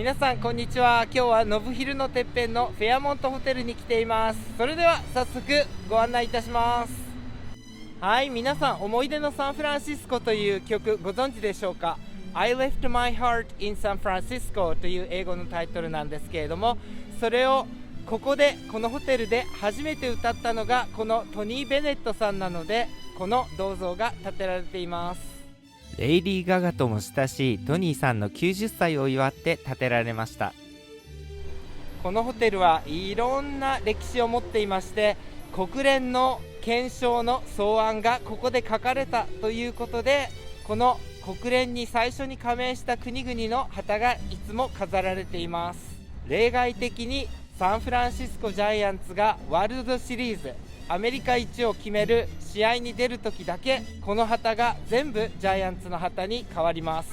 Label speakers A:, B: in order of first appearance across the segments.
A: 皆さんこんにちは。今日はノブヒルのてっぺんのフェアモントホテルに来ています。それでは早速ご案内いたします。はい、皆さん思い出のサンフランシスコという曲ご存知でしょうか。 I left my heart in San Francisco という英語のタイトルなんですけれども、それをこのホテルで初めて歌ったのがこのトニー・ベネットさんなので、この銅像が建てられています。レイリー・ガガとも親しいトニーさんの90歳を祝って建てられました。このホテルはいろんな歴史を持っていまして、国連の憲章の草案がここで書かれたということで、この国連に最初に加盟した国々の旗がいつも飾られています。例外的にサンフランシスコジャイアンツがワールドシリーズアメリカ一を決める試合に出るときだけ、この旗が全部ジャイアンツの旗に変わります。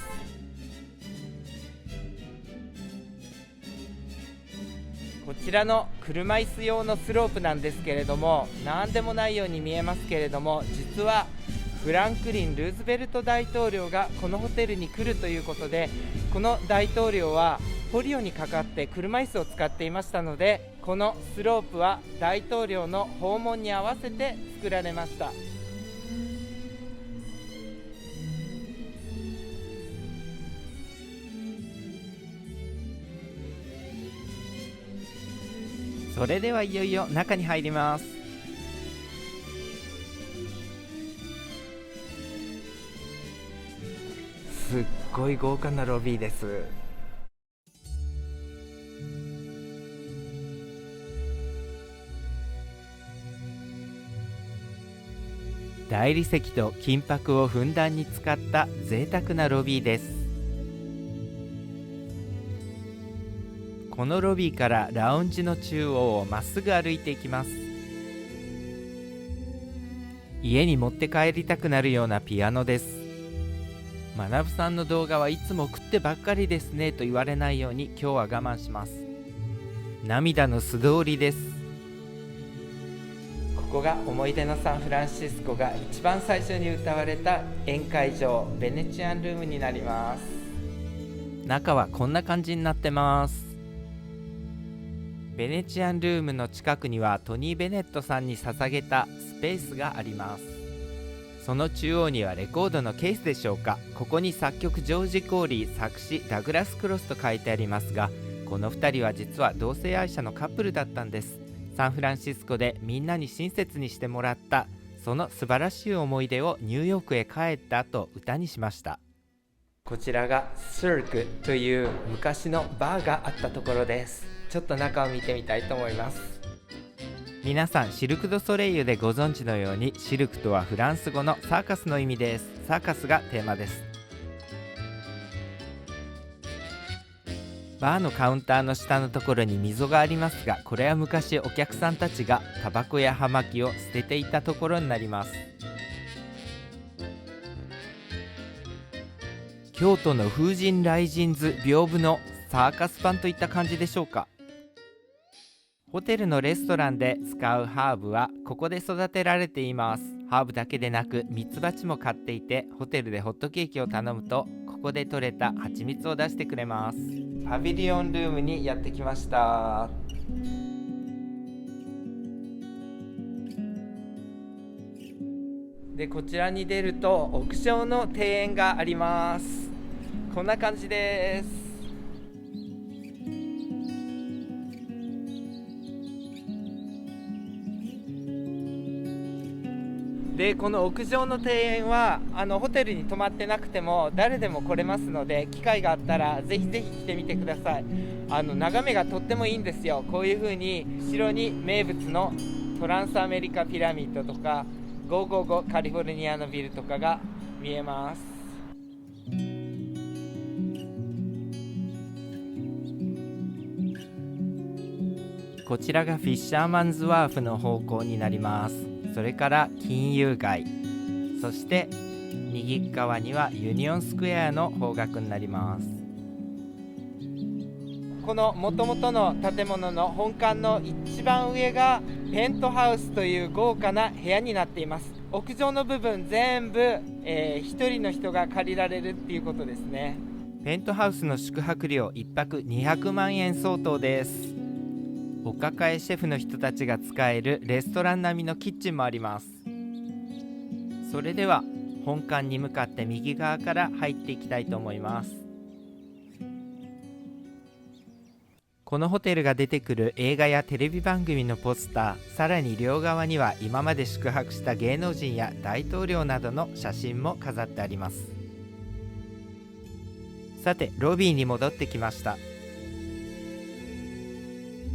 A: こちらの車椅子用のスロープなんですけれども、何でもないように見えますけれども、実はフランクリン・ルーズベルト大統領がこのホテルに来るということで、この大統領はポリオにかかって車椅子を使っていましたので、このスロープは大統領の訪問に合わせて作られました。それではいよいよ中に入ります。すっごい豪華なロビーです。大理石と金箔をふんだんに使った贅沢なロビーです。このロビーからラウンジの中央をまっすぐ歩いていきます。家に持って帰りたくなるようなピアノです。学さんの動画はいつも食ってばっかりですねと言われないように今日は我慢します。涙の素通りです。ここが思い出のサンフランシスコが一番最初に歌われた宴会場、ベネチアンルームになります。中はこんな感じになってます。ベネチアンルームの近くにはトニー・ベネットさんに捧げたスペースがあります。その中央にはレコードのケースでしょうか。ここに作曲ジョージ・コーリー、作詞ダグラス・クロスと書いてありますが、この2人は実は同性愛者のカップルだったんです。サンフランシスコでみんなに親切にしてもらったその素晴らしい思い出をニューヨークへ帰った後歌にしました。こちらがシルクという昔のバーがあったところです。ちょっと中を見てみたいと思います。皆さんシルク・ドゥ・ソレイユでご存知のように、シルクとはフランス語のサーカスの意味です。サーカスがテーマです。バーのカウンターの下のところに溝がありますが、これは昔お客さんたちがタバコや葉巻を捨てていたところになります。京都の風神雷神図屏風のサーカス版といった感じでしょうか。ホテルのレストランで使うハーブはここで育てられています。ハーブだけでなくミツバチも飼っていて、ホテルでホットケーキを頼むとここで採れた蜂蜜を出してくれます。パビリオンルームにやってきました。でこちらに出ると屋上の庭園があります。こんな感じです。でこの屋上の庭園はホテルに泊まってなくても誰でも来れますので、機会があったらぜひぜひ来てみてください。眺めがとってもいいんですよ。こういう風に後ろに名物のトランスアメリカピラミッドとか555カリフォルニアのビルとかが見えます。こちらがフィッシャーマンズワーフの方向になります。それから金融街、そして右側にはユニオンスクエアの方角になります。この元々の建物の本館の一番上がペントハウスという豪華な部屋になっています。屋上の部分全部、一人の人が借りられるっていうことですね。ペントハウスの宿泊料1泊200万円相当です。お抱えシェフの人たちが使えるレストラン並みのキッチンもあります。それでは本館に向かって右側から入っていきたいと思います。このホテルが出てくる映画やテレビ番組のポスター、さらに両側には今まで宿泊した芸能人や大統領などの写真も飾ってあります。さてロビーに戻ってきました。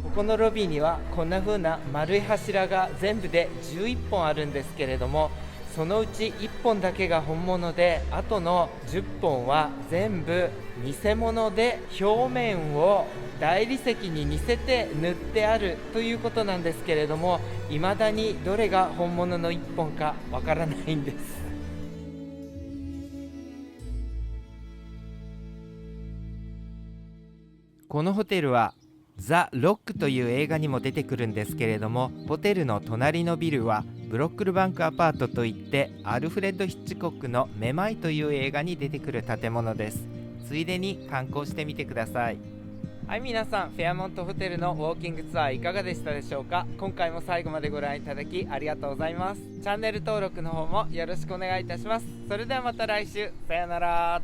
A: ここのロビーにはこんな風な丸い柱が全部で11本あるんですけれども、そのうち1本だけが本物で、あとの10本は全部偽物で、表面を大理石に似せて塗ってあるということなんですけれども、未だにどれが本物の1本かわからないんです。このホテルはザ・ロックという映画にも出てくるんですけれども、ホテルの隣のビルはブロックルバンクアパートといって、アルフレッド・ヒッチコックのめまいという映画に出てくる建物です。ついでに観光してみてください。はい、皆さん、フェアモントホテルのウォーキングツアーいかがでしたでしょうか。今回も最後までご覧いただきありがとうございます。チャンネル登録の方もよろしくお願いいたします。それではまた来週、さよなら。